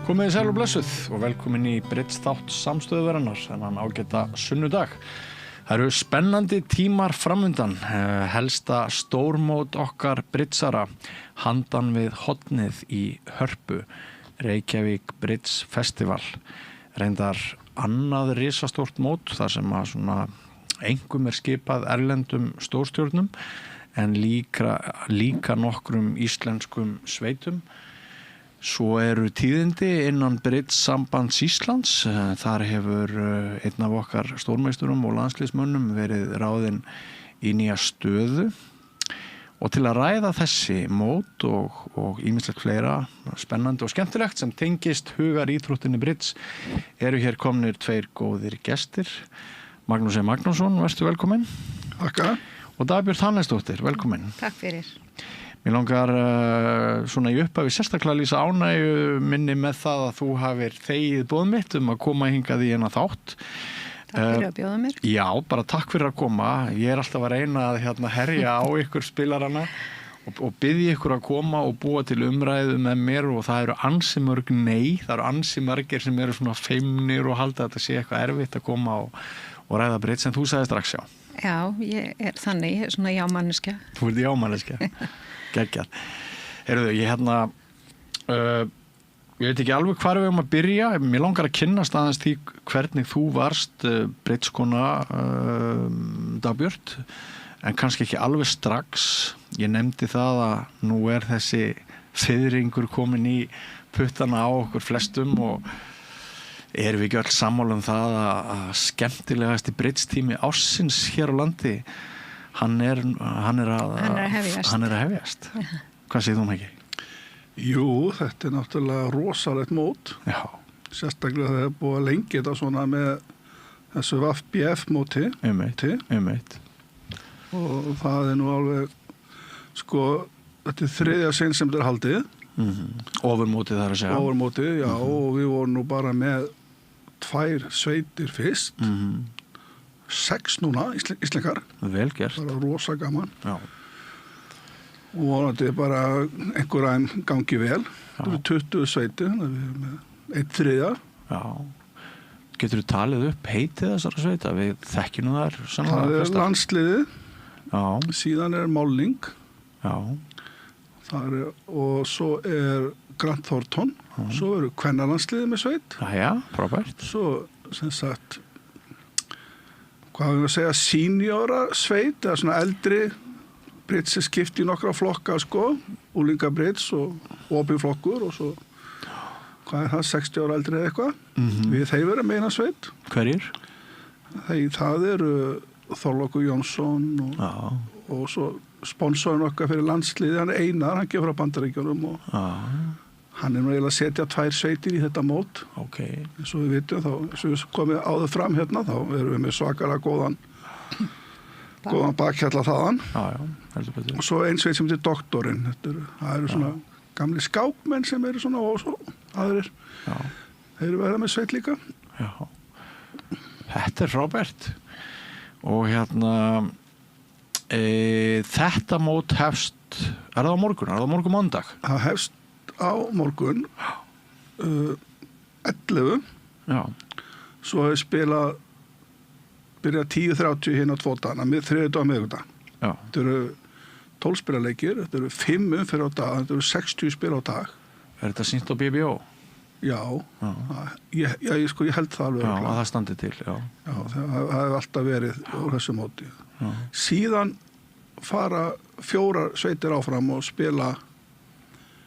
Komið sæl og blessuð og velkomin í Bridge-þátt samstöðuverannar þennan ágæta sunnudag. Það eru spennandi tímar framundan, helsta stórmót okkar Bridgeara, handan við hornið í Hörpu, Reykjavík Bridge Festival. Reyndar annað risastórt mót þar sem að svona einkum skipað erlendum stórstjórnum en líka nokkrum íslenskum sveitum. Svo eru tíðindi innan Bridge-sambands Íslands. Þar hefur einn af okkar stórmeisturum og landsliðsmönnum verið ráðinn í nýja stöðu. Og til að ræða þessi mót og ýmislegt fleira spennandi og skemmtilegt sem tengist hugar íþróttinni Bridge eru hér komnir tveir góðir gestir. Magnús Magnússon, vertu velkominn. Takk. Og Dagbjört Hannesdóttir, velkominn. Takk fyrir. Mér langar svona í upphafi sérstaklega lýsa ánægju minni með það að þú hafir þegið boð mitt að koma hingað í eina þátt. Takk fyrir að bjóða mér. Já, bara takk fyrir að koma. Ég alltaf að reyna að herja á ykkur spilarana og biðja ykkur að koma og búa til umræðu með mér og það eru ansi mörg nei. Það eru ansi margir sem eru svona feimnir og halda að þetta sé eitthvað erfitt að koma og ræða Bridge, en þú sagði strax já. Já, ég er þannig, svona jámanneskja. Þú ert jámanneskja. Geggjað. Heyrðu, ég veit ekki alveg hvar við að byrja. Mér langar að kynnast aðeins því hvernig þú varst Bridge-kona Dagbjört, en kannski ekki alveg strax. Ég nefndi það að nú þessi fiðringur komin í puttana á okkur flestum og erum við ekki öll sammála það að skemmtilegasti Bridge-tími ársins hér á landi hann er að hefjast. Hvað segir þú ekki? Jú, þetta náttúrulega rosalegt mót. Já. Sérstaklega það búið að lengi þetta svona með þessu VFBF móti. Einmitt. Og það nú alveg, þetta þriðja sinn sem þetta haldið. Ofurmótið þar að segja. Ofurmótið, já, og við vorum nú bara með 2 sveitir fyrst. 6 núna, íslenskar. Vel gert. Bara rosa gaman. Já. Og þetta bara einhverjum gangi vel. Það eru 20 sveitir, við erum með 1/3. Já. Getur þú talið upp heitið þessara sveita? Við þekkjum þar sannlega. Það landsliðið. Já. Síðan málning. Já. Og svo Grant Thornton. Svo eru kvennalandsliðið með sveit. Já, frábært. Svo, sem sagt, hvað við að segja, seniora sveit, eða svona eldri Bridge skipt í nokkra flokka, úlinga Bridge og opið flokkur og svo, hvað það, 60 ára eldri eða eitthvað. Við þeir verið meina sveit. Hverjir? Það eru Þorlákur Jónsson og svo sponsorinn okkar fyrir landsliði, hann Einar, hann gefur frá Bandaríkjunum og hann nú eiginlega að setja 2 sveitir í þetta mót. Ok. Svo við vitum þá, svo við komum áður fram hérna, þá erum við með svakalega góðan bakhjalla þaðan. Já, heldur betur. Og svo ein sveit sem heitir Doktorinn. Það eru svona gamli skákmenn sem eru svona og svo aðrir. Já. Þeir eru verið með sveit líka. Já. Þetta frábært. Og þetta mót hefst, það á morgun? Það á morgun mánudag? Það hefst á morgun 11. Já. Svo hefur byrja 10:30 hérna á 2 dagana, með 3. og miðvikudag. Já. Þetta eru 12 spilaleikir, þetta eru 5 umferð á dag, þetta eru 60 spil á dag. Þetta sýnt á BBO? Já. Ég held það alveg. Já, að það standi til, já. Já, það hefur alltaf verið úr þessu móti. Já. Síðan fara 4 sveitir áfram og spila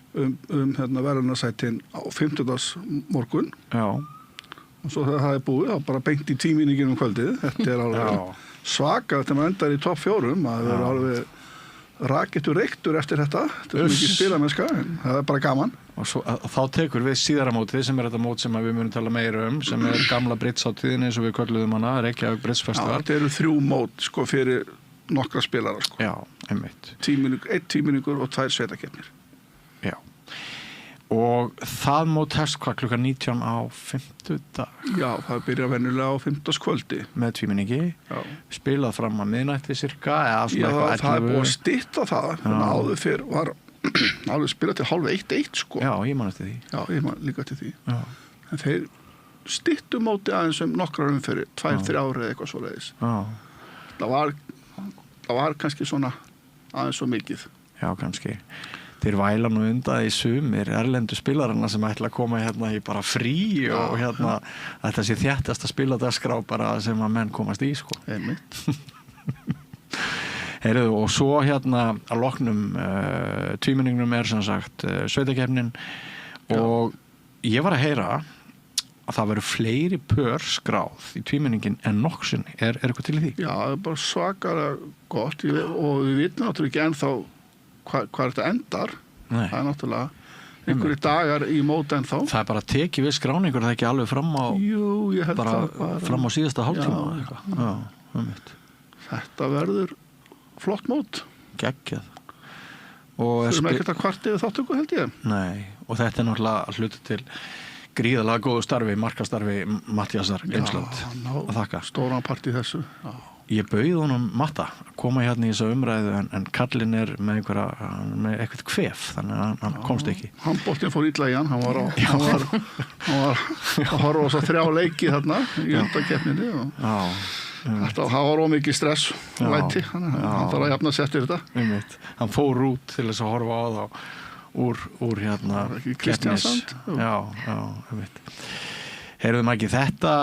verðlaunasætin á 50. morgun. Já. Og svo þegar það búið, þá bara beint í 10 mínútur kvöldið. Þetta alveg svaka, þetta maður endar í topp 4. Það alveg raketur reyktur eftir þetta. Þetta mikið spilamennska, en það bara gaman. Og svo, þá tekur við síðara mótið, sem þetta mót sem við munum tala meira sem gamla Bridge-hátíðin eins og við kölluðum hana, Reykjavík Bridge Festival. Þetta eru 3 mót, fyrir nokkra spilara, Já, einmitt. 1 tíminningur og 2 sveitakeppnir. Já. Og það mót hefst hvað klukkan 19 á 50 Já, það byrja venjulega á 50 með tvímenningi, Já. spilað fram að miðnætti cirka, eða Já, svona það er 11. búið að stytta það. Þannig að áður fyrr var alveg spilað til 12:30 sko. Já, ég man eftir því. Já, ég man líka til því. Já. En þeir styttu móti aðeins nokkrar umferðir, 2-3 ári eða eitthvað svoleiðis. Já, Það var kannski svona aðeins svo mikið. já, kannski. Þeir væla nú undan í sumir erlendu spilarana sem ætla að koma hérna í bara frí og hérna þetta sé þéttast að spila dagskrá bara sem að menn komast í sko. Einmitt. Heyrðu, og svo hérna að loknum tvímenningnum sem sagt sveitakeppnin og ég var að heyra að það veru fleiri pör skráð í tvímenningin en nokksin. Er eitthvað til í því? Já, það er bara svakalega gott og við vitum náttúrulega ekki ennþá hvað þetta endar. Nei. Það er náttúrulega einhverju dagar í mót ennþá. Það er bara tekið við skráningur, það er ekki alveg fram á Jú, ég held bara það fram á síðasta hálftíma Já. eða eitthvað. Já, Þetta verður flott mót. geggjað. Og Þurfum ekkert að kvart yfir þáttöku held ég. Nei, og þetta er náttúrulega hluti til gríðalega góðu starfi, markastarfi Matthíasar Grimsland að þakka. Stóran part í þessu. Já. Ég bauð honum Matta að koma hérna í þessa umræðu en kallinn er með eitthvað kvef, þannig að hann komst ekki. Handboltinn fór illa í hann var að horfa á þess að 3 leiki þarna í undankeppninni og það var ómikið stress og læti, hann þarf að jafna sér eftir þetta. Hann fór út til þess að horfa á þá úr hérna Kristjansand. Já, heyrðum ekki, þetta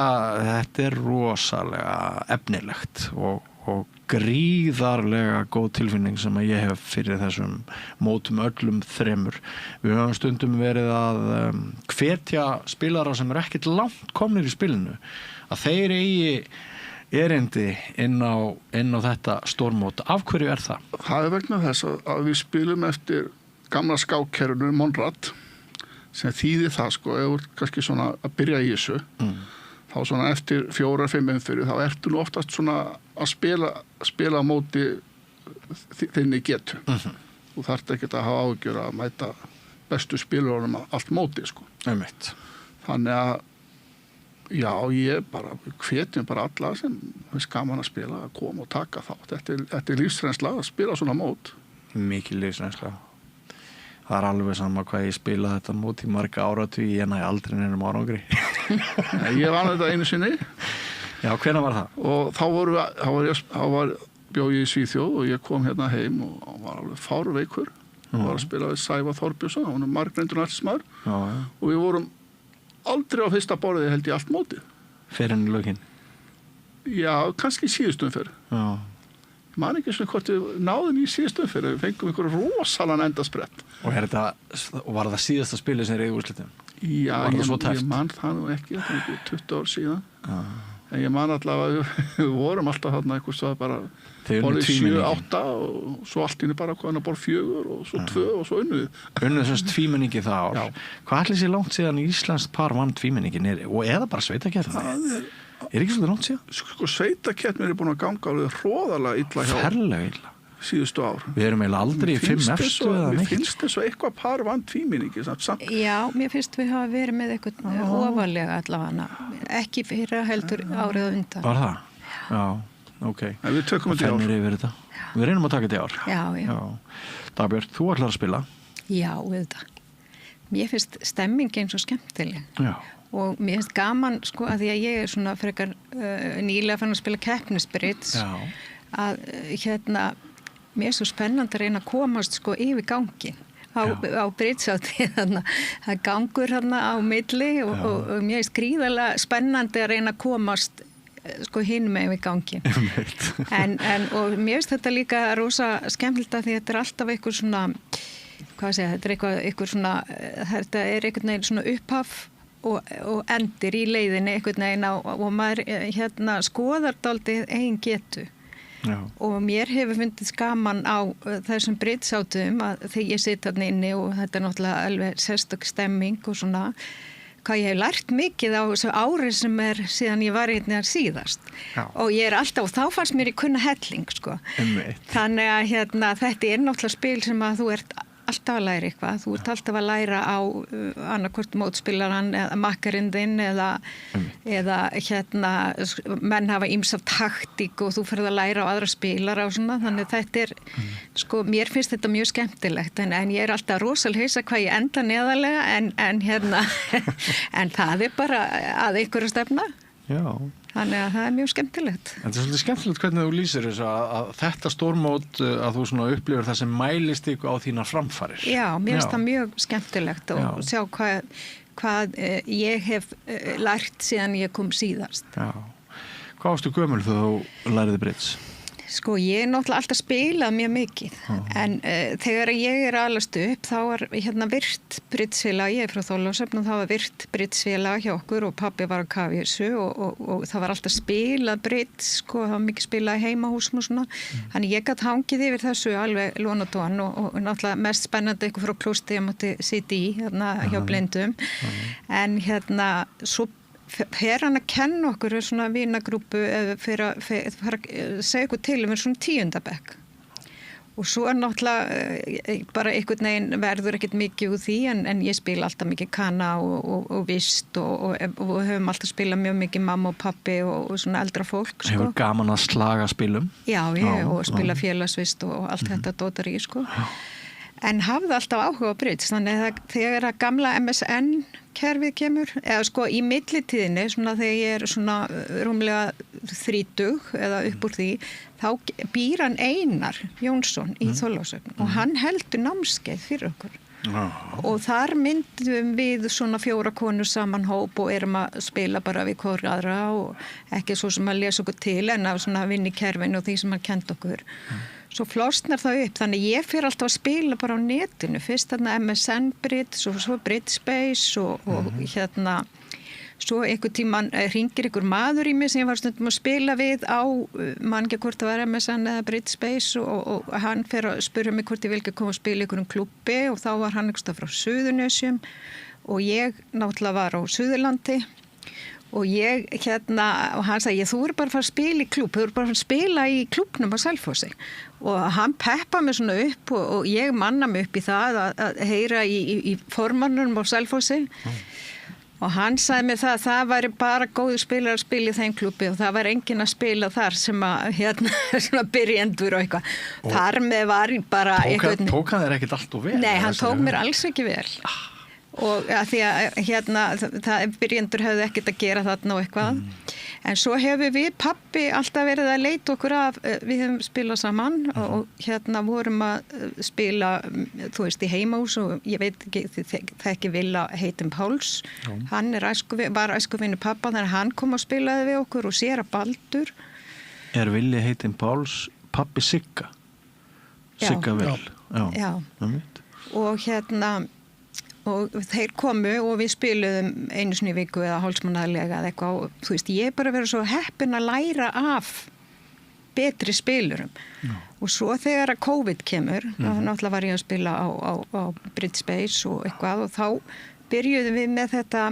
er rosalega efnilegt og gríðarlega góð tilfinning sem að ég hef fyrir þessum mótum öllum þremur. Við höfum stundum verið að hvetja spilara sem er ekkert langt komnir í spilinu að þeir eigi erindi inn á þetta stórmót. Af hverju er það? Það er vegna þess að við spilum eftir gamla skákkerfinu Monrad sem þýðir það sko, ef þú kannski svona að byrja í þessu þá svona eftir 4-5 umferðir þá ertu nú oftast svona að spila á móti þinni getu. Þú þarft ekki að hafa ágjör að mæta bestu spilurunum allt móti sko. Einmitt. Þannig að já, ég bara hvetjum bara alla sem er gaman að spila að koma og taka þátt. Þetta er lífsreynsla að spila svona mót. Mikil lífsreynsla. Það er alveg sama hvað ég spila þetta mót í marga áratugi, ég næ aldrei neinum árangri. Ég vann þetta einu sinni. Já, hvenær var það? Og þá bjó ég í Svíþjóð og ég kom hérna heim og var alveg fárveikur. Var að spila við Sævar Þorbjörnsson, hann margreindur næstismæður. Og við vorum aldrei á fyrsta borðið held ég allt mótið. Fyrir henni lögin? Já, kannski síðustum fyrir. Já. Man ekki svona hvort við náðum í síðustum fyrir, við fengum einhverju rosalan endasprett. Og var það síðasta spilið sem er í úrslitum? Já, ég man það nú ekki, þetta er 20 ár síðan. En ég man allavega að við vorum alltaf þarna eitthvað svo bara borðið 7-8 og svo allt inni bara hvaðan að borð 4 og svo 2 og svo unnuðið. Unnuðið sem tvímenningi það ár. Já. Hvað ætli sér langt síðan íslenskt par vann tvímenningin og eða bara sveitakeppni? Er ekki svolítið langt síðan? Sko sveitakeppnir er búin að ganga alveg hroðalega illa hjá ferlega illa síðustu ár. Við erum eiginlega aldrei í 5 efstu eða neitt. Mér finnst þess að eitthvað par vann tvímenningi samt. Já, mér finnst við hafa verið með eitthvað ofalega allavega. Ekki fyrir heldur árið á undan. Var það? Já, ok. En við tökum þetta í ár. Yfir þetta. Við reynum að taka þetta í ár. Já. Dagbjörn, þú ætlar að spila? Já, auðvitað. Mér finnst stemmingin svo skemmtileg. Já. Og mér finnst gaman, sko, að því að ég er svona frekar nýlega fann að spila keppnisbrits að mér er svo spennandi að reyna að komast sko yfir gangin á britsátti það gangur á milli og mér er gríðarlega spennandi að reyna að komast sko hinn með yfir gangin og mér finnst þetta líka rosa skemmtilegt að því þetta er alltaf eitthvað svona þetta er einhvern veginn svona upphaf og endir í leiðinni einhvern veginn og maður skoðar dálítið eigin getu. Já. Og mér hefur fundið gaman á þessum britsátum að þegar ég sitt þarna inni og þetta er náttúrulega alveg sérstök stemming og svona hvað ég hef lært mikið á þessu ári sem er síðan ég var hérna síðast. Já. Og ég er alltaf, og þá fannst mér ég kunna helling sko. Þannig að þetta er náttúrulega spil sem að þú ert alltaf að læra eitthvað. Þú ert alltaf að læra á annarkvort mótspilaran eða makkarinn þinn eða menn hafa ýmsa taktík og þú ferð að læra á aðra spilara og svona. Þannig þetta sko, mér finnst þetta mjög skemmtilegt en ég alltaf rosalega hissa hvað ég enda neðarlega en það bara að einhverju stefna. Já. Þannig að það mjög skemmtilegt. Þetta svolítið skemmtilegt hvernig þú lýsir þessu að þetta stórmót að þú svona upplifir það sem mælist ykkur á þínar framfarir. Já, mér finnst það mjög skemmtilegt og sjá hvað ég hef lært síðan ég kom síðast. Já. Hvað varstu gömul þegar þú læriði bridge? Sko, ég náttúrulega alltaf spilað mjög mikið, en þegar ég alast upp, þá var virt briddsfélag, ég frá Þorlákshöfn og það var virt briddsfélag hjá okkur og pabbi var að kafa í þessu og það var alltaf spilað bridds, sko, það var mikið spilað í heimahúsum og svona, þannig ég gat hangið yfir þessu alveg lónadóan og náttúrulega mest spennandi eitthvað frá klósti ég mátti sitja í, hjá blindum, en svo fer hann að kenna okkur svona vinagrúpu fyrir að segja ykkur til svona 10. bekk og svo náttúrulega bara einhvern veginn verður ekkert mikið úr því en ég spila alltaf mikið kana og vist og höfum alltaf spilað mjög mikið mamma og pappi og svona eldra fólk sko. Hefur gaman að slaga spilum? Já, og spila félagsvist og allt þetta dótari sko. En hafði alltaf áhuga á bridge, þannig að þegar að gamla MSN-kerfið kemur, eða sko í millitíðinni, svona þegar ég svona rúmlega 30 eða upp úr því, þá býr hann Einar Jónsson í Þorlákshöfn og hann heldur námskeið fyrir okkur. Og þar myndum við svona 4 konur saman hóp og erum að spila bara við hvort aðra og ekki svo sem að lesa okkur til en að svona vinna í kerfinu og því sem hann kennt okkur. Svo flosnar það upp, þannig ég fyrir alltaf að spila bara á netinu, fyrst þarna MSN Bridge og svo Bridgespace og svo einhver tíman hringir einhver maður í mig sem ég var stundum að spila við á, man ekki hvort það var MSN eða Bridgespace og hann fer að spyrja mig hvort ég vil ekki koma að spila í einhverjum klubbi og þá var hann einhverstað frá Suðurnesjum og ég náttúrulega var á Suðurlandi og ég og hann sagði, þú eru bara að fara að spila í klúbb, þú eru bara að fara að spila í klúbbnum á Selfossi og hann peppa mig svona upp og ég manna mig upp í það að heyra í formannunum á Selfossi og hann sagði mér það væri bara góður spilar að spila í þeim klúbbi og það var enginn að spila þar sem að svona byrjendur og eitthvað. Þar með var bara Tók hann þér ekkert allt og vel? Nei, hann tók mér alls ekki vel. Og að því að byrjendur hefðu ekkert að gera þarna og eitthvað en svo hefur við pabbi alltaf verið að leita okkur af við hefum spilað saman og vorum að spila þú veist í heimahús og ég veit ekki það ekki Villa Heitin Páls hann var æskuvinur pappa þannig að hann kom og spilaði við okkur og séra Baldur Villa Heitin Páls pappi Sigga vel Já. Og þeir komu og við spiluðum einu sinni í viku eða hálfsmánaðarlega eða eitthvað og þú veist, ég bara verið svo heppin að læra af betri spilurum. Og svo þegar að COVID kemur, þá náttúrulega var ég að spila á Bridgespace og eitthvað og þá byrjuðum við með þetta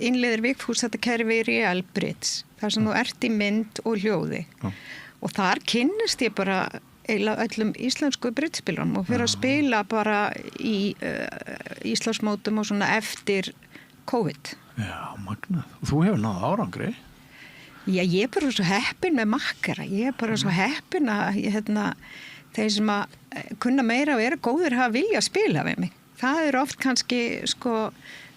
innleiðir Vigfús þetta kerfi Real Bridge, þar sem þú ert í mynd og hljóði. Og þar kynnist ég bara eiginlega öllum íslensku bridgespilurum og fyrir að spila bara í Íslandsmótum og svona eftir COVID. Já, magnað. Og þú hefur náð árangri? Já, ég bara svo heppin með makkara. Ég bara svo heppin að þeir sem að kunna meira og eru góðir hafa vilja að spila við mig. Það oft kannski sko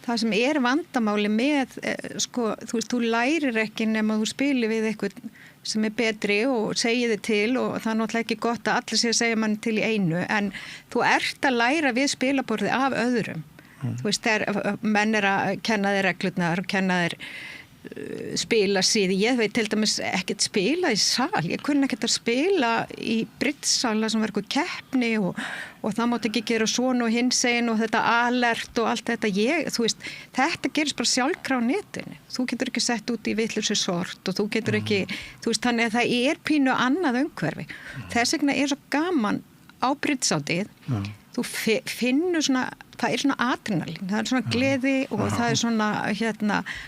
það sem vandamáli með sko, þú veist, þú lærir ekki nema þú spili við eitthvað sem betri og segir þið til og það náttúrulega ekki gott að allir sé að segja mann til í einu en þú ert að læra við spilaborði af öðrum. Þú veist, menn að kenna þér reglurnar og kenna þér spila síði. Ég veit til dæmis ekkert spila í sal. Ég kunni ekkert að spila í bridgesala sem var eitthvað keppni og það mátti ekki gera svona og hinsegin og þetta alert og allt þetta. Þú veist, þetta gerist bara sjálfkrafa á netinu. Þú getur ekki sett út í vitlausu sort og þú getur ekki, þú veist, þannig að það pínu annað umhverfi. Þess vegna svo gaman á bridgesátið. Þú finnur svona, það svona adrenalín, það svona gleði og það svona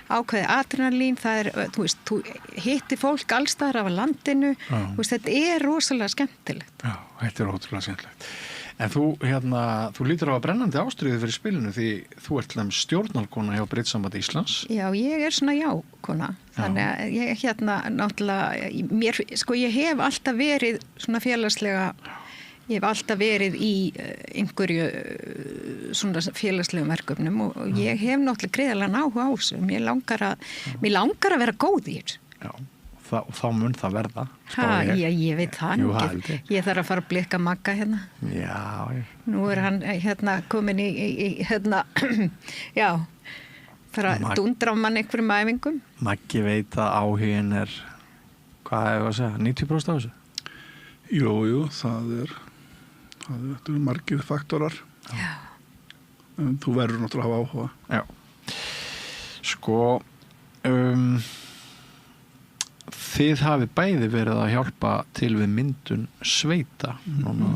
ákveði adrenalín, það þú veist, þú hittir fólk allstaðar af landinu, þú veist, þetta rosalega skemmtilegt. Já, þetta ótrúlega skemmtilegt. En þú lítur á að brennandi ástríðu fyrir spilinu því þú ert stjórnarkona hjá Brittsambandi Íslands. Já, ég svona já-kona. Þannig að ég náttúrulega, ég hef alltaf verið svona félagslega, ég hef alltaf verið í einhverju svona félagslegum verkefnum og ég hef náttúrulega greiðarlega áhuga á þessu. Mér langar að vera góð í þessu. Já. Og þá mun það verða. Ég veit það nú ekki. Ég þarf að fara að blikka Magga hérna. Já. Nú hann komin í já, þarf að dundra á mann einhverjum æfingum. Maggi veit að áhugin hvað hefur að segja, 90% af þessu? Jú, það eru margir faktorar. Já. En þú verður náttúrulega að hafa áhuga. Já. Sko, þið hafi bæði verið að hjálpa til við myndun sveita núna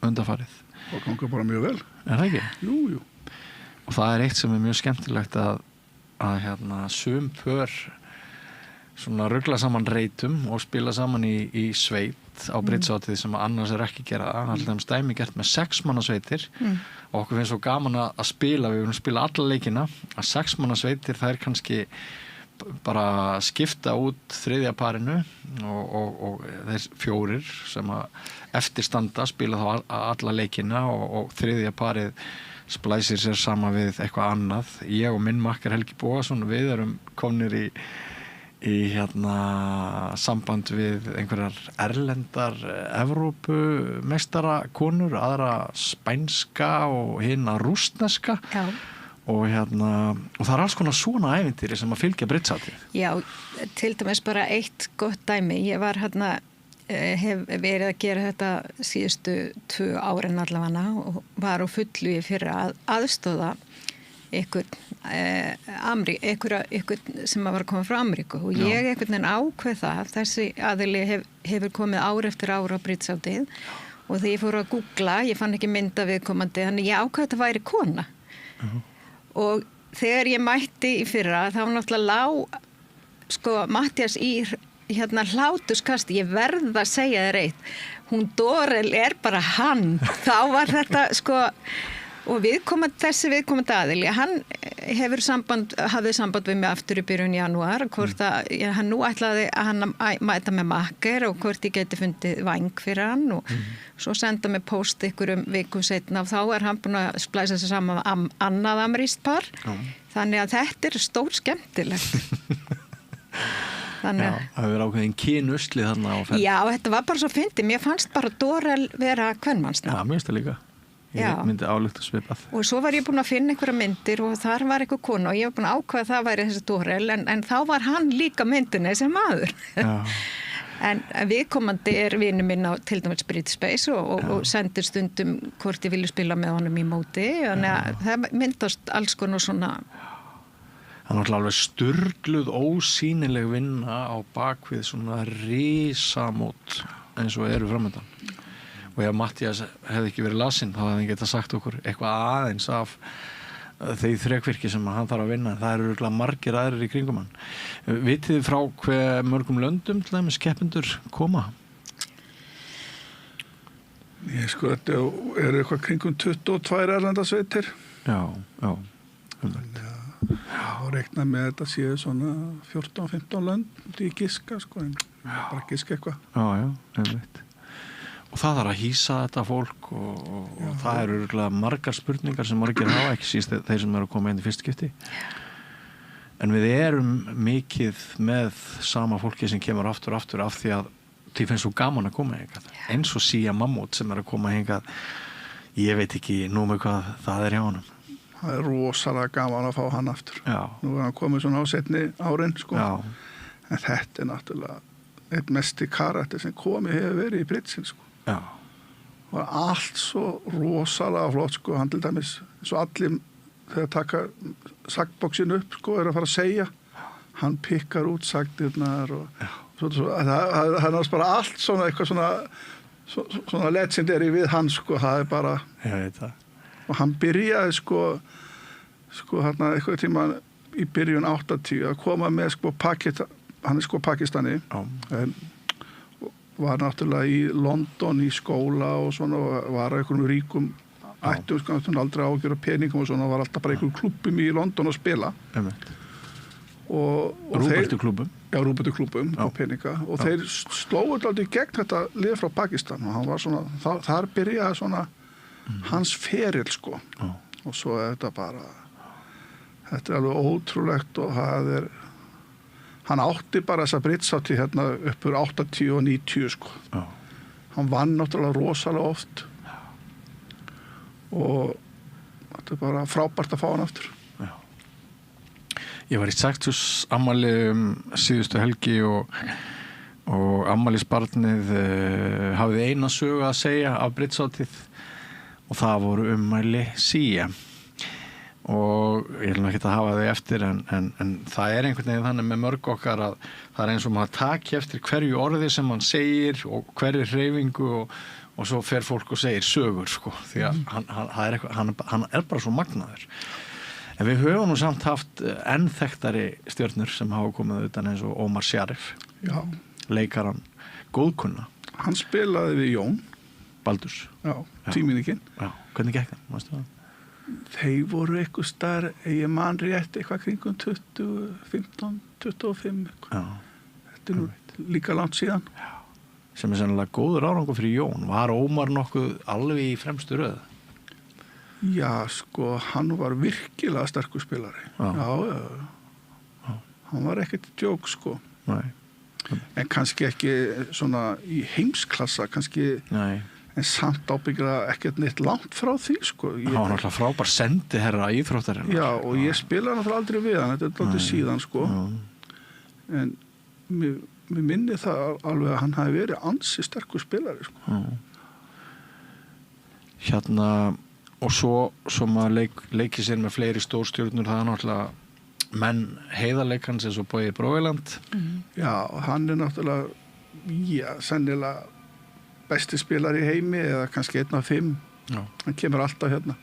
undanfarið. Það gangar bara mjög vel. Er það ekki? Jú. Og það eitt sem mjög skemmtilegt að sum pör svona rugla saman reytum og spila saman í sveit á Brittshátíð sem annars ekki gera það. Það er alltaf dæmi gert með 6 manna sveitir og okkur finnst svo gaman að spila, við viljum spila alla leikina, að 6 manna sveitir það kannski bara skipta út þriðja parinu og þeir 4 sem að eftirstanda spila þá alla leikina og þriðja parið splæsir sér sama við eitthvað annað. Ég og minn makkar Helgi Bóasson, við erum komnir í samband við einhverjar erlendar Evrópu meistarakonur, aðra spænska og hina rússneska. Já. Og það alls konar svona ævintýri sem að fylgja Brittshátíð. Já, til dæmis bara eitt gott dæmi. Ég var hef verið að gera þetta síðustu 2 árin allavega og var á fullu í fyrir að aðstóða ykkur sem var að koma frá Ameríku og ég einhvern veginn ákveð það. Þessi aðili hefur komið ár eftir ár á Brittshátíð og þegar ég fór að googla, ég fann ekki mynd af viðkomandi, þannig ég ákveð þetta væri kona. Og þegar ég mætti í fyrra þá náttúrulega Matthías í hláturskasti, ég verð að segja þér eitt, hún Dorel bara hann, þá var þetta og þessi viðkomandi aðili, hann hafði samband við mig aftur í byrjun janúar, hvort hann nú ætlaði að hann mæta með makker og hvort ég geti fundið væng fyrir hann og svo senda mig post ykkur viku seinna og þá hann búin að splæsa sig saman annað amerískt par. Þannig að þetta stór skemmtilegt. Þannig að það hefur ákveðin kynusli þarna á ferð. Já, þetta var bara svo fyndið. Mér fannst bara Dorel vera kvenmannsnafn. Já, mér finnst það líka. Ég myndi álíkt að svipað. Og svo var ég búin að finna einhverja myndir og þar var eitthvað kona og ég var búin að ákveða að það væri þessi Dorel en þá var hann líka myndinni sem maður. En viðkomandi vinur minn á til dæmis Britspace og sendir stundum hvort ég vilja spila með honum í móti. Þannig að það myndast alls konar svona. Það er alveg sturgluð ósýnileg vinna á bakvið svona risamót eins og eru framöndan. Og ef Matthías hefði ekki verið lasinn þá hefði hann getað sagt okkur eitthvað aðeins af þeir þrekvirki sem hann þarf að vinna. Það eru örugglega margir aðrir í kringum hann. Vitið þið frá hve mörgum löndum til dæmis keppendur koma? Þetta eitthvað kringum 22 erlendasveitir. Já. Og reikna með þetta séu svona 14-15 lönd í giska, bara giska eitthvað. Já, einmitt. Og það þarf að hýsa þetta fólk og það eru örugglega margar spurningar sem margir hafa, ekki síst þeir sem eru að koma inn í fyrsta skipti. En við erum mikið með sama fólki sem kemur aftur af því að því finnst svo gaman að koma hingað. Eins og Sia Mammut sem er að koma hingað, ég veit ekki nú með hvað það er hjá honum. Það er rosalega gaman að fá hann aftur. Já. Nú er hann komið svona á seinni árin, Já. En þetta er náttúrulega einn mesti karakter sem komið hefur verið í Britsin, Já. Og allt svo rosalega flott, hann til dæmis, svo allir þegar taka sagnbóksin upp, er að fara að segja, hann pikkar út sagnirnar og það er náttúrulega bara allt svona eitthvað svona legendary við hann, það er bara, ég veit það. Og hann byrjaði hérna eitthvað tíma í byrjun 80 að koma með hann er Pakistani var náttúrulega í London í skóla og svona og var einhverjum ríkum ættum, sko, aldrei ágjör af peningum og svona, var alltaf bara einhverjum klubbum í London að spila. Rúbertu klubbum? Já, Rúbertu klubbum á peninga og þeir slóðu aldrei gegn þetta lið frá Pakistan og hann var svona, þar byrjaði svona hans ferill, sko. Og svo er þetta bara, þetta er alveg ótrúlegt og hann átti bara þessa bridgeátti hérna uppur 80 og 90, sko. Hann vann náttúrulega rosalega oft og þetta er bara frábært að fá hann aftur. Ég var í Sextus ammæli síðustu helgi og ammælisbarnið hafði eina sögu að segja af bridgeátið og það voru ummæli Sia. Og ég vil ekki að hafa þau eftir en það er einhvern veginn þannig með mörg okkar að það er eins og maður taki eftir hverju orði sem hann segir og hverju hreyfingu og svo fer fólk og segir sögur, sko, því að hann er bara svo magnaður. En við höfum nú samt haft enn þekktari stjörnur sem hafa komið utan eins og Omar Sharif, leikaran góðkunna. Hann spilaði við Jón Baldurs. Já, tíminikinn. Já, hvernig gekk það? Mástu það? Þeir voru eitthvað starf, ég man rétt eitthvað kringum 15, 25 eitthvað. Þetta er nú líka langt síðan. Já. Sem er sennilega góður árangur fyrir Jón. Var Ómar nokkuð alveg í fremstu röð? Já, sko, hann var virkilega sterkur spilari. Já. Hann var ekkert djók, sko. Nei. En kannski ekki svona í heimsklassa, kannski... Nei. En samt ábyggilega ekkert neitt langt frá því, sko. Hann var náttúrulega frábær sendiherra íþróttarinn. Já, og ég spilaði náttúrulega aldrei við hann, þetta er aldrei síðan, sko. En mér minni það alveg að hann hafi verið ansi sterkur spilari, sko. Hérna, og svo maður leikir sér með fleiri stórstjörnur, það er náttúrulega menn heiðarleikans eins og Bogi Bróiland. Já, hann er náttúrulega, sennilega besti spilari í heimi eða kannski 1 af 5. Hann kemur alltaf hérna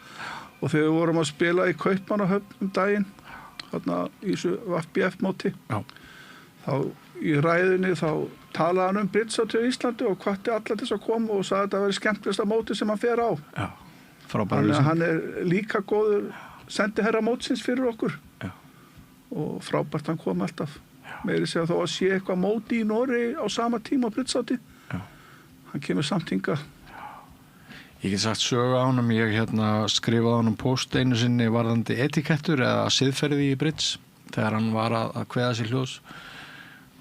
og þegar við vorum að spila í Kaupmannahöfn daginn hérna í þessu VFBF móti þá í ræðinni þá talaði hann bridgeátti á Íslandi og hvatti alla til að koma og sagði að þetta væri skemmtilegasta móti sem hann fer á. Þannig að hann er líka góður sendiherra mótsins fyrir okkur og frábært hann kom alltaf meiri segja þó að sé eitthvað móti í Noregi á sama tíma á bridgeátti. Hann kemur samt hingað. Ég get sagt sögu á honum, ég skrifaði honum post einu sinni varðandi etikettur eða siðferði í bridge þegar hann var að kveða sér hljóðs.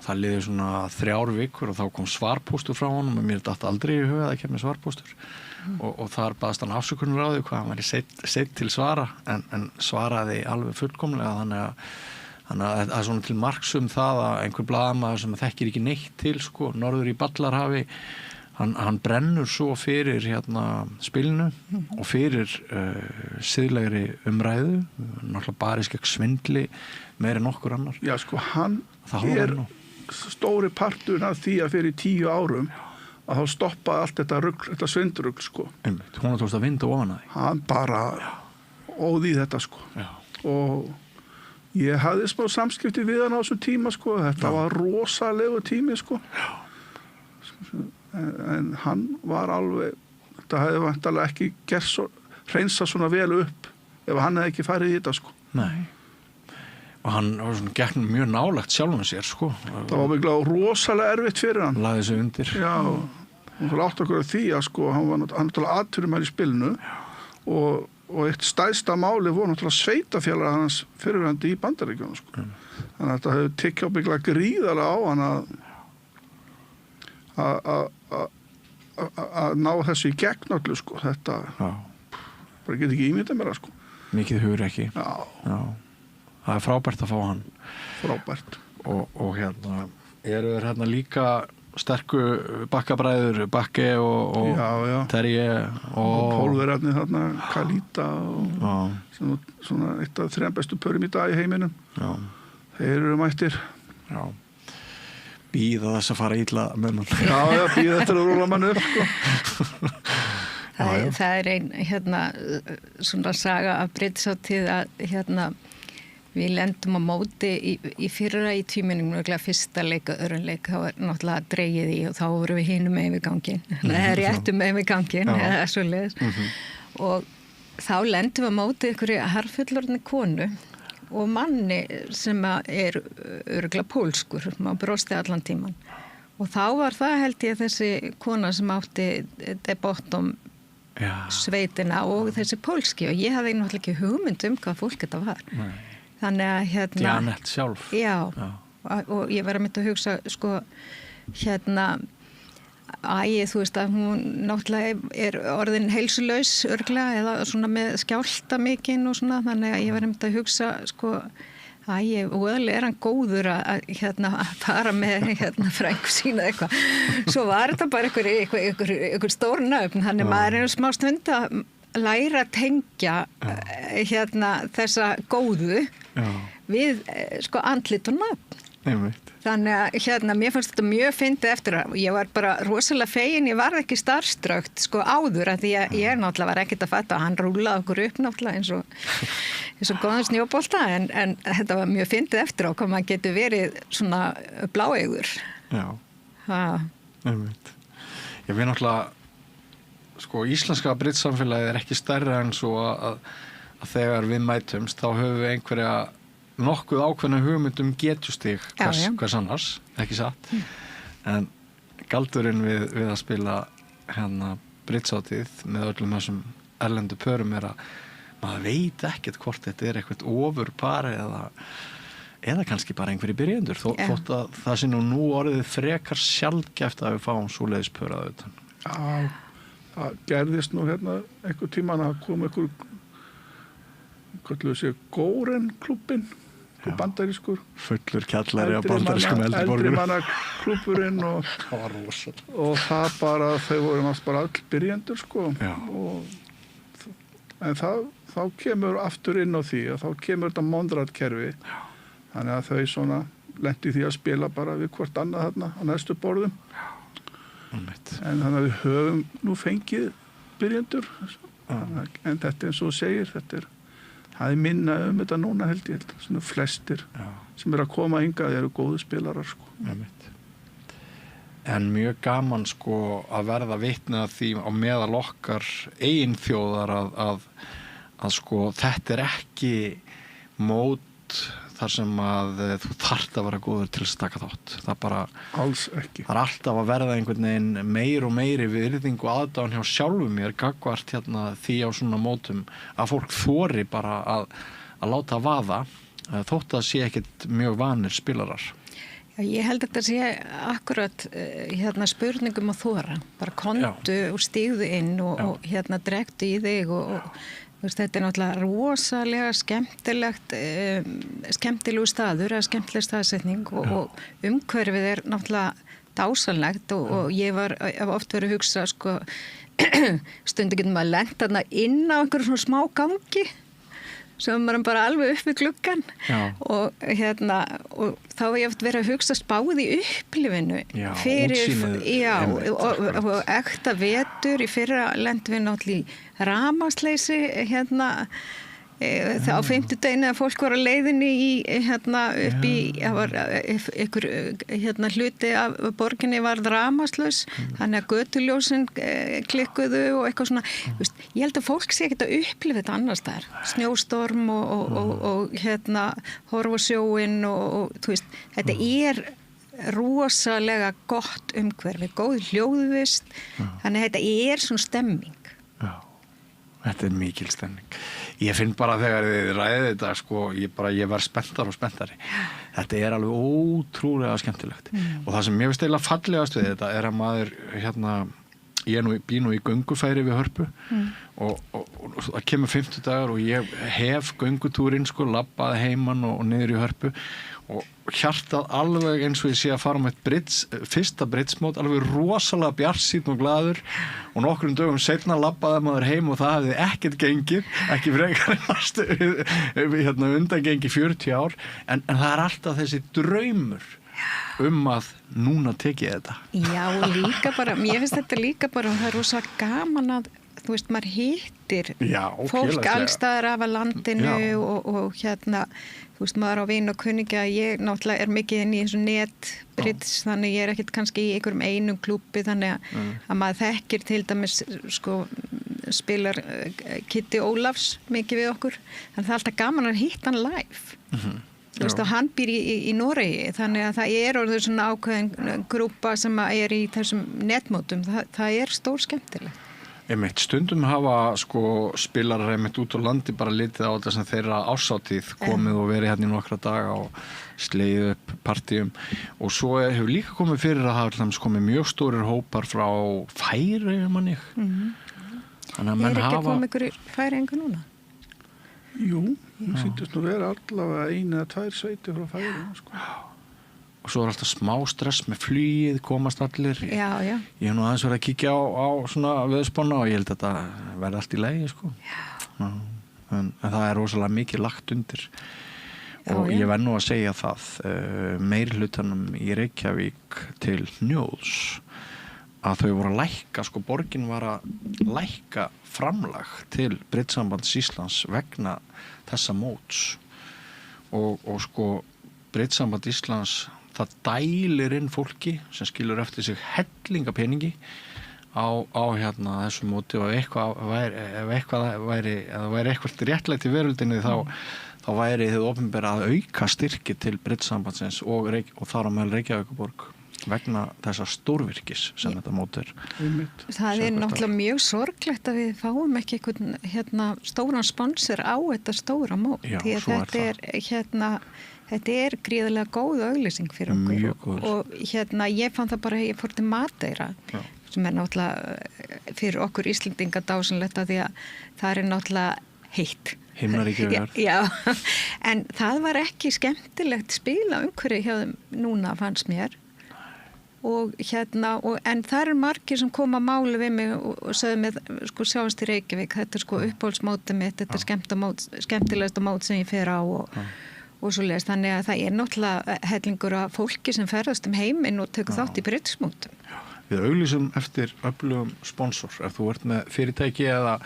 Það liði svona 3 vikur og þá kom svarpóstur frá honum og mér datt aldrei í huga að það kemur svarpóstur og þar baðst hann afsökunar á því hvað hann væri seitt til svara en svaraði alveg fullkomlega þannig að það er svona til marks það að einhver blaðamaður sem þekkir ekki neitt til, sko, norður í Ballarhafi hann brennur svo fyrir spilinu og fyrir siðlegri umræðu, náttúrulega barist gegn svindli meira en nokkur annar. Já, sko, hann er stóri partur af því að fyrir 10 árum að þá stoppaði allt þetta svindrugl, sko. Einmitt, hún tókst að vinda ofan að því. Hann bara óði þetta, sko. Og ég hafði smá samskipti við hann á þessum tíma, sko. Þetta var rosalegu tími, sko. En hann var alveg, þetta hefði vantarlega ekki hreinsa svona vel upp ef hann hefði ekki farið í þetta, sko. Nei. Og hann var svona gekk mjög nálagt sjálfum sér, sko. Það var mikilvægt rosalega erfitt fyrir hann. Lagði sig undir. Já, og það átti okkur að því að, sko, hann var náttúrulega atvinnumær í spilinu og eitt stærsta máli voru náttúrulega sveitafélagar hans fyrirverandi í Bandaríkjunum, sko. Þannig að þetta hefði tekið mikilvægt gríðarlega á hann að ná þessu í gegn öllu, sko. Þetta bara get ekki ímyndað mér, sko. Mikið hugur ekki. Já. Það er frábært að fá hann. Frábært. Og eru þeir líka sterku bakkabræður, Bakke og Terje og pólverarnir Kalita og svona eitt af 3 bestu pörum í dag í heiminum. Já. Þeir eru mættir. Já. Bíða þess að fara illa með mann. Já, bíða þetta að rúla mann upp, sko. Það er ein svona saga af bridgeátíð að Við lendum á móti í fyrra í tvímenningu, fyrsta leik og öðrum leik, þá náttúrulega dreigið í og þá vorum við hinum með við gangin, eða réttum með við gangin, eða svoleiðis. Og þá lendum við á móti einhverju harðfullorðinni konu og manni sem er örugglega pólskur, maður brosti allan tíman. Og þá var það held ég þessi kona sem átti De Bottom sveitina og þessi pólski og ég hafði náttúrulega ekki hugmynd hvað fólk þetta var. Nei. Þannig að Janet sjálf. Já. Og ég var að mynda að hugsa sko þú veist að hún náttúrulega er orðin heilsulaus örglega eða svona með skjálta mikinn og svona þannig að ég var að mynda að hugsa sko og er hann góður að fara með frængu sína eitthvað. Svo var þetta bara einhver stór nöfn, þannig maður er smá stund að læra að tengja þessa góðu við sko andlit og nöfn. Einmitt. Þannig að mér fannst þetta mjög fyndið eftir að ég var bara rosalega fegin, ég var ekki starfströkt sko áður að því að ég náttúrulega var ekkert að fatta að hann rúlaði okkur upp náttúrulega eins og góðan snjóbolta en þetta var mjög fyndið eftir á hvað maður getur verið svona bláeygur. Já, einmitt. Ég veit náttúrulega sko íslenska bridgesamfélagið er ekki stærra en svo að þegar við mætumst þá höfum við einhverja nokkuð ákveðna hugmyndum getustig hvers annars, ekki satt. En galdurinn við að spila bridgeátið með öllum þessum erlendu pörum er að maður veit ekkert hvort þetta er eitthvað ofurpar eða kannski bara einhverjir byrjendur þótt að það sé nú orðið frekar sjaldgæft að við fáum svoleiðis pör að utan. Já, það gerðist nú einhver tíman að koma Góren klubbinn bandarískur fullur kjallari á bandarískum eldri manna klúburinn og það bara þau voru náttúrulega bara öll byrjendur sko en þá kemur aftur inn á því að þá kemur þetta Monrad-kerfi þannig að þau svona lendi því að spila bara við hvort annað þarna á næstu borðum en þannig að við höfum nú fengið byrjendur en þetta eins og segir þetta það er minna þetta núna held ég svona flestir sem að koma hingað eru góðu spilarar sko. En mjög gaman sko að verða vitni að því á meðal okkar eigin þjóðar að sko þetta er ekki mót þar sem að þú þarft að vera góður til að taka þátt. Það bara alls ekki. Það er alltaf að verða einhvern veginn meir og meiri virðing og aðdáun hjá sjálfum mér gagnvart því á svona mótum að fólk þori bara að láta vaða þótt að sé ekkert mjög vanir spilarar. Já, ég held að þetta sé akkurat spurningum að þora. Bara komdu og stígðu inn og drektu í þig og þetta er náttúrulega rosalega skemmtilegu staður eða skemmtileg staðsetning og umhverfið er náttúrulega dásanlegt og ég hef oft verið að hugsa sko, stundu getur maður lent þarna inn á einhverjum svona smá gangi sem maður bara alveg upp við gluggan og þá hef ég oft verið að hugsa spáði í upplifinu og ekta vetur í fyrra lendum við náttúrulega í rafmagnsleysi á 50 daginn að fólk var að leiðinni upp í það var einhver hluti af borginni var rafmagnslaus þannig að götuljósin klikkuðu og eitthvað svona ég held að fólk sé ekkert að upplifa þetta annars þar snjóstorm og horfa á sjóinn og þú veist, þetta er rosalega gott umhverfi, góð hljóðvist þannig að þetta er svona stemming. Þetta er mikil stemning. Ég finn bara þegar þið ræðið þetta sko, ég var spenntar og spenntari. Þetta er alveg ótrúlega skemmtilegt. Og það sem mér finnst eiginlega fallegast við þetta er að maður ég bý nú í göngufæri við Hörpu og það kemur 50 dagar og ég hef göngutúrin sko, labbaði heiman og niður í Hörpu og hjartað alveg eins og ég sé að fara með fyrsta bridgemót alveg rosalega bjartsýnn og glaður og nokkrum dögum seinna labbaði maður heim og það hefði ekkert gengið ekki frekar undangengi 40 ár en það er alltaf þessi draumur að núna tek ég þetta. Já, líka bara, mér finnst þetta líka bara það er rosa gaman að þú veist, maður hittir Já, fólk félagslega. allstaðar af að landinu Já. og hérna, þú veist, maður á vin og kunningja, ég náttúrulega er mikið inn í þessu netbrits, þannig ég er ekkert kannski í einhverjum einum klúbbi, þannig að maður þekkir til dæmis, sko, spilar Kitty Ólafs mikið við okkur, þannig það er alltaf gaman að hitta hann live. Þú veist, og hann býr í Noregi, þannig að það er orðið svona ákveðin grúpa sem er í þessum netmótum, það er stór skemmtilegt. Einmitt, stundum hafa sko spilarar einmitt út á landi bara litið á þetta sem þeirra ársátíð komið og verið hérna í nokkra daga og slegið upp partíum og svo hefur líka komið fyrir að það er komið mjög stórir hópar frá Færeyjum manni. Þannig að menn ekki hafa... að koma ykkur í Færeyingu núna? Jú, það sýndist nú vera allavega 1 eða 2 sveitir frá Færeyjum, sko. Og svo er alltaf smá stress með flugið, komast allir. Já. Ég hef nú aðeins verið að kíkja á svona veðurspána og ég held að þetta verði allt í lagi, sko. Já. En það er rosalega mikið lagt undir. Og ég verð nú að segja það, meirihlutanum í Reykjavík til Hnjóðs, að þau voru að lækka, sko, borgin var að lækka framlag til Britsambands Íslands vegna þessa móts og sko Brittsamband Íslands það dælir inn fólki sem skilur eftir sig hellinga peningi á hérna þessu móti og ef eitthvað væri eitthvað réttlægt í veröldinni þá væri þið opinbera að auka styrki til Brittsambandsins og þar á meðal Reykjavíkurborg vegna þessa stórvirkis sem þetta mót er. Það er náttúrulega mjög sorglegt að við fáum ekki einhvern hérna stóran sponsor á þetta stóra mót. Já, því að þetta er gríðarlega góð auglýsing fyrir okkur og hérna ég fann það bara, ég fór til Madeira sem er náttúrulega fyrir okkur Íslendinga dásanlegt að því að það er náttúrulega heitt. Himnaríkjavegar. Já, en það var ekki skemmtilegt spila umhverju hjá þeim núna fannst mér. Og hérna, en það eru margir sem koma að máli við mig og sögðu mig, sko, sjáast í Reykjavík, þetta er sko uppáhaldsmótið mitt, þetta er skemmtilegasta mót sem ég fer á og svo leiðist, þannig að það er náttúrulega hellingur af fólki sem ferðast heiminn og tekur þátt í brittsmótum. Við auglýsum eftir öflugum sponsor, ef þú ert með fyrirtæki eða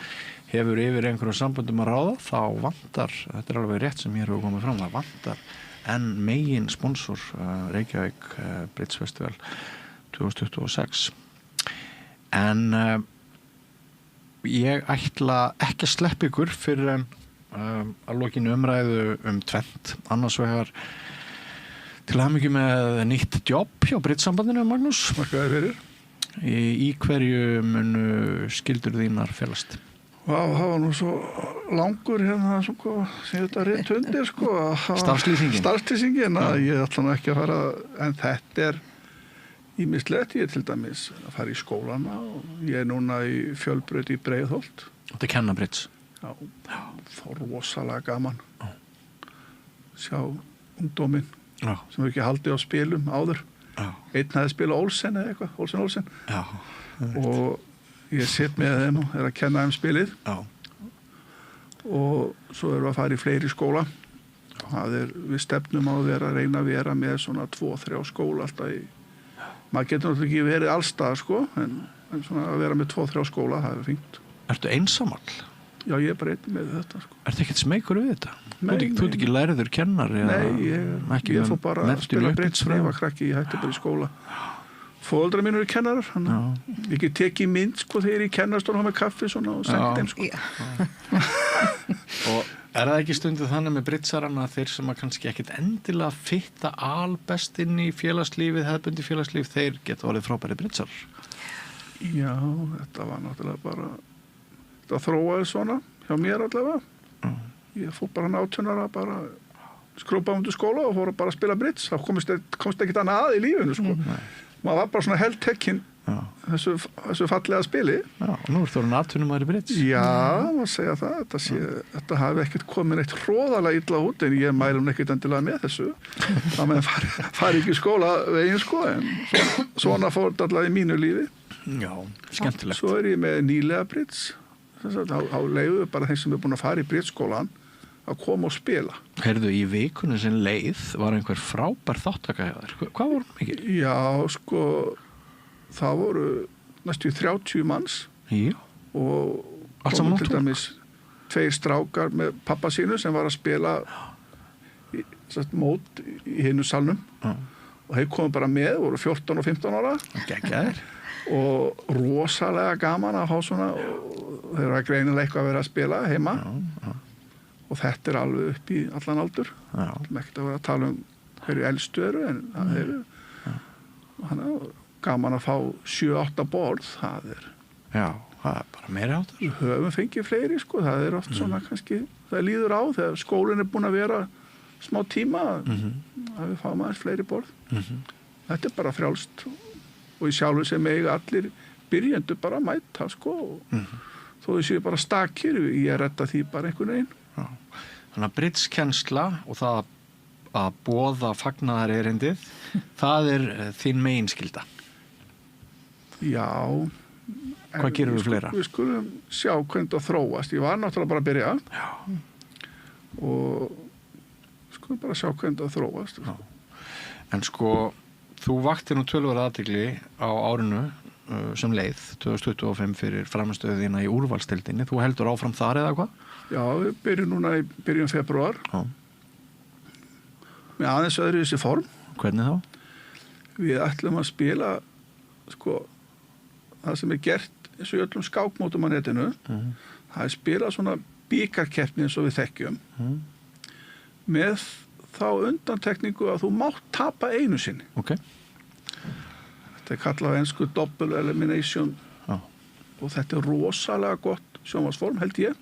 hefur yfir einhverjum samböndum að ráða, þá vantar, þetta er alveg rétt sem ég hefur komið fram, það vantar en megin sponsor Reykjavík Britsfestival 2026 en ég ætla ekki að sleppa ykkur fyrir að lokinu umræðu tvennt, annars vegar til hamingju með nýtt jobb hjá Brittsambandinu, Magnús. Makkaði fyrir. Í hverju munu skyldur þínar felast? Það var nú svo langur hérna sko, sem þetta rétt undir sko. Starfslýsingin að ég ætla nú ekki að fara, en þetta er ýmislegt, ég er til dæmis að fara í skólana og ég er núna í Fjölbraut í Breiðholt. Þetta er kenna Britts? Já, fór rosalega gaman. Sjá ungdóminn sem hefur ekki haldið á spilum áður. Einn hafði spilað Olsen eða eitthvað, Olsen. Já. Og ég sitt með þeim og er að kenna þeim spilið. Já. Og svo erum við að fara í fleiri skóla. Við stefnum á að reyna að vera með svona 2-3 skóla alltaf í. Maður getur náttúrulega ekki verið allstaðar sko, en svona að vera með 2-3 skóla, það er fínt. Ertu einsamall? Já, ég er bara einn með þetta sko. Ertu ekkert smeykur við þetta? Nei, þú ert ekki læriður kennari? Nei, ég fór bara að spila Britts þegar ég var krakki, ég hætti bara í skóla. Foreldrar mínu eru kennarar, ég get tekið mynd sko þegar ég er í kennarstofan með kaffi svona og sendt þeim sko. Og er það ekki stundið þannig með Britsarana þeir sem að kannski ekkert endilega fitta albest inn í félagslífið, hefðbundi félagslíf, þeir geta orðið frábæri Britsar? Já, þetta var náttúrulega bara, þetta þróaði svona hjá mér allavega. Ég fór bara 18 ára bara skrópa undir skóla og fór bara að spila Brits, þá komst ekkert annað að í lífinu sko. Maður var bara svona heldtekinn þessu fallega spili. Já, og nú ertu orðinn atvinnumaður í Brits. Já, maður segja það. Þetta hafi ekkert komið neitt hróðalega illa út, en ég mælum ekkert endilega með þessu. Það með fari ekki í skóla veginn sko, en svona fór þetta allavega í mínu lífi. Já, skemmtilegt. Svo er ég með nýlega Brits. Þá leiðu bara þeim sem er búin að fara í Britsskólan að koma og spila. Heyrðu, í vikunni sem leið var einhver frábær þáttaka hjá þér. Hvað voru mikið? Já, sko, það voru næstu 30 manns. Já. og Allt saman á til túr? dæmis 2 strákar með pappa sínu sem var að spila mót í hinu salnum og þeir komu bara með, voru 14 og 15 ára Geggjaðir. og rosalega gaman að fá svona og þeir eru greinilega eitthvað að vera að spila heima og þetta alveg upp í allan aldur ekki að vera að tala hverju elstu eru en það eru gaman að fá 7-8 borð það er bara meiri áttur. Við höfum fengið fleiri sko, það er oft svona kannski, það líður á þegar skólinn er búin að vera smá tíma að við fáum aðeins fleiri borð. Þetta er bara frjálst og í sjálfu sem eiga allir byrjendur bara að mæta sko þó þau séu bara stakir, ég redda því bara einhvern veginn. Þannig að bridgekennsla og það að boða fagnaðar erindið, það er þín meginskylda. Já. Hvað gerum við fleira? Við skulum sjá hvernig það þróast. Ég var náttúrulega bara að byrja og skulum bara sjá hvernig það þróast. En sko, þú vaktir nú töluverða athygli á árinu sem leið 2025 fyrir framstöðina í úrvalstildinni. Þú heldur áfram þar eða hvað? Já, við byrjum núna í byrjun febrúar. Með aðeins öðru þessi form. Hvernig þá? Við ætlum að spila sko það sem er gert eins og í öllum skákmótum á netinu það er spilað svona bikarkeppni eins og við þekkjum með þá undantekningu að þú mátt tapa einu sinni. Þetta er kallað á ensku double elimination og þetta er rosalega gott sjónvarpsform held ég.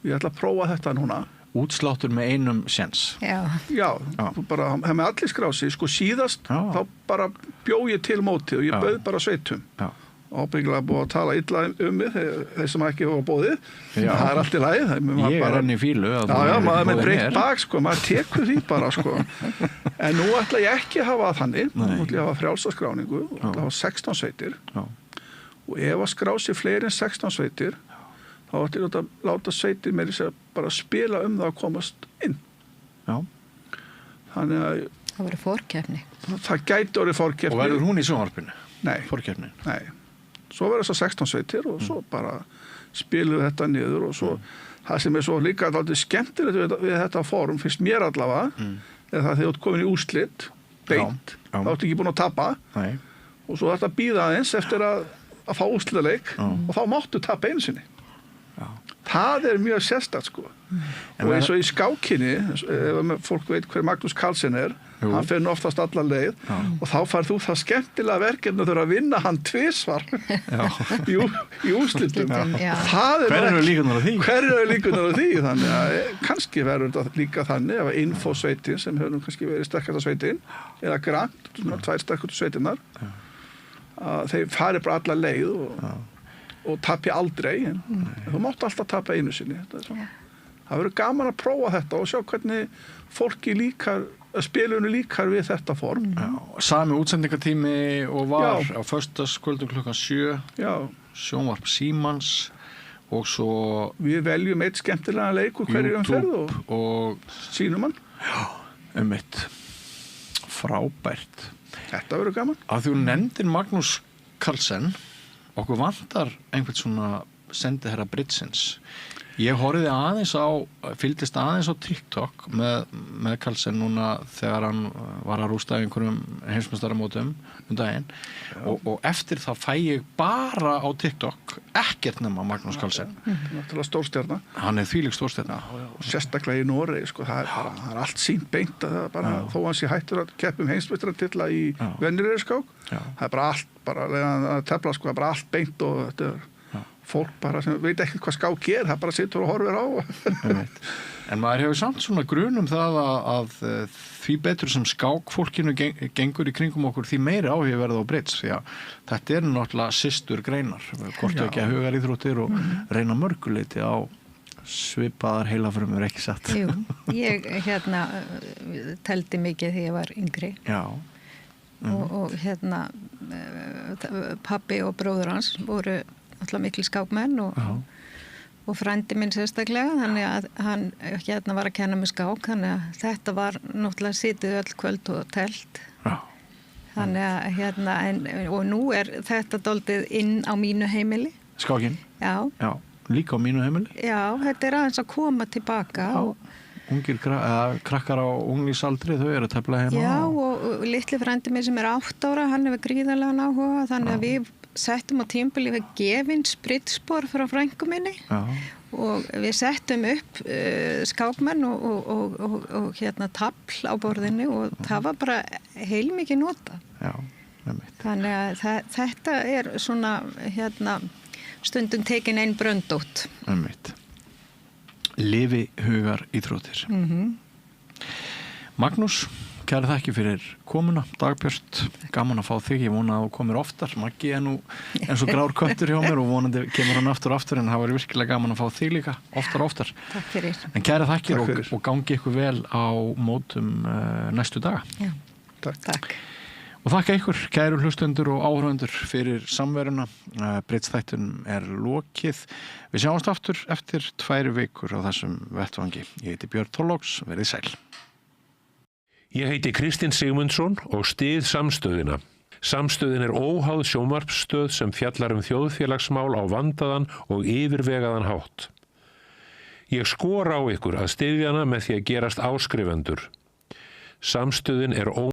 Ég ætla að prófa þetta núna. Útsláttur með einum séns. Já, þú bara hef með allir skrási sko síðast þá bara bjó ég til mótið og ég bauð bara sveitum. Ábyggilega búið að tala illa mig þeir sem ekki hafa bóðið það er allt í lagi ég er enn í fílu maður með breytt bak sko, maður tekur því bara sko en nú ætla ég ekki að hafa þannig nú ætla ég að hafa frjálsa skráningu og ætla að hafa 16 sveitir og ef að skrási fleiri en 16 sveitir þá ætla ég að láta sveitir með þess að bara spila það að komast inn þannig að það verður fórkeppni það gæti orðið fórkeppni og verður hún í sjónvarpinu? Nei, fórkeppni? Nei. Svo verður þess að 16 sveitir og svo bara spilum við þetta niður og svo það sem er svo líka alltaf skemmtilegt við þetta form, finnst mér allavega er það þegar þú ert komin í úrslit beint, þá ertu ekki búin að tapa og svo þetta býða aðeins eftir að fá úrslitaleik og þá máttu tapa einu sinni það er mjög sérstakt sko og eins og í skákinni ef fólk veit hver Magnús Carlsen er hann fer nú oftast alla leið og þá fær þú það skemmtilega verkefni að þurfa að vinna hann tvisvar í úrslitum hver eru líkunar á því þannig að kannski verður þetta líka þannig ef infosveitin sem hefur kannski verið sterkasta sveitin eða Grant, svona 2 sterkustu sveitinnar að þeir fari bara alla leið og tapi aldrei en þú mátt alltaf tapa einu sinni það verður gaman að prófa þetta og sjá hvernig fólki spilunum líkar við þetta form Sami útsendingatími og var á föstudagskvöldum klukkan 7 sjónvarp Símans og svo við veljum eitt skemmtilega leik úr hverju umferð og sýnum hann mitt frábært þetta verður gaman að þú nefndir Magnús Carlsen okkur vantar einhvern svona sendiherra Britsins ég fylgdist aðeins á TikTok með Carlsen núna þegar hann var að rústa einhverjum heimsmeistaramótum daginn og eftir það fæ ég bara á TikTok ekkert nema Magnús Carlsen náttúrulega stórstjarna hann er þvílík stórstjarna og sérstaklega í Noregi sko, það er allt sínt beint þó hann sé hættur að keppum heimsmeistaratitla í venjulegskák það er bara allt að tefla sko, það er bara allt beint og þetta er fólk bara sem veit ekki hvað skák er það bara situr og horfir á En maður hefur samt svona grun það að því betur sem skákfólkinu gengur í kringum okkur því meiri áhugi verða á bridge því að þetta er náttúrulega systur greinar hvort ekki að huga íþróttir og reyna mörguleiti á svipaðar heilafrumur ekki satt Jú, ég teldi mikið þegar ég var yngri og pabbi og bróður hans voru alltaf mikil skákmenn og frændi minn sérstaklega þannig að hann var að kenna mig skák þannig að þetta var náttúrulega sitið öll kvöld og telt þannig að og nú er þetta dálítið inn á mínu heimili Skákin? Já. Já, líka á mínu heimili. Já, þetta aðeins að koma tilbaka. Já, ungir krakkar á unglísaldri, þau eru að tefla heima. Já, og litli frændi minn sem 8 ára, hann hefur gríðarlegan áhuga, þannig að við settum á tímabili við gefin spritspor frá frænku minni. Já. Og við settum upp skákmenn og tafl á borðinu og það var bara heilmikið nota. Já, nefnitt. Þannig að þetta svona stundum tekin einn bröndótt. Nefnitt. Lifi hugar íþróttir. Magnús, kæra þakki fyrir komuna, Dagbjört, gaman að fá þig, ég vona að þú komir oftar, Maggi nú eins og grár köttur hjá mér og vonandi kemur hann aftur en það var virkilega gaman að fá þig líka, oftar. Takk fyrir. En kæra þakkir og gangi ykkur vel á mótum næstu daga. Já, takk. Og þakka ykkur, kæru hlustendur og áhorfendur fyrir samveruna. Brittsþættunum lokið. Við sjáumst aftur eftir 2 vikur á þessum vettvangi. Ég heiti Björn Þorláks, verið sæl. Ég heiti Kristinn Sigmundsson og styð Samstöðina. Samstöðin óháð sjónvarpsstöð sem fjallar þjóðfélagsmál á vandaðan og yfirvegaðan hátt. Ég skora á ykkur að styðja hana með því að gerast áskrifendur. Samstöðin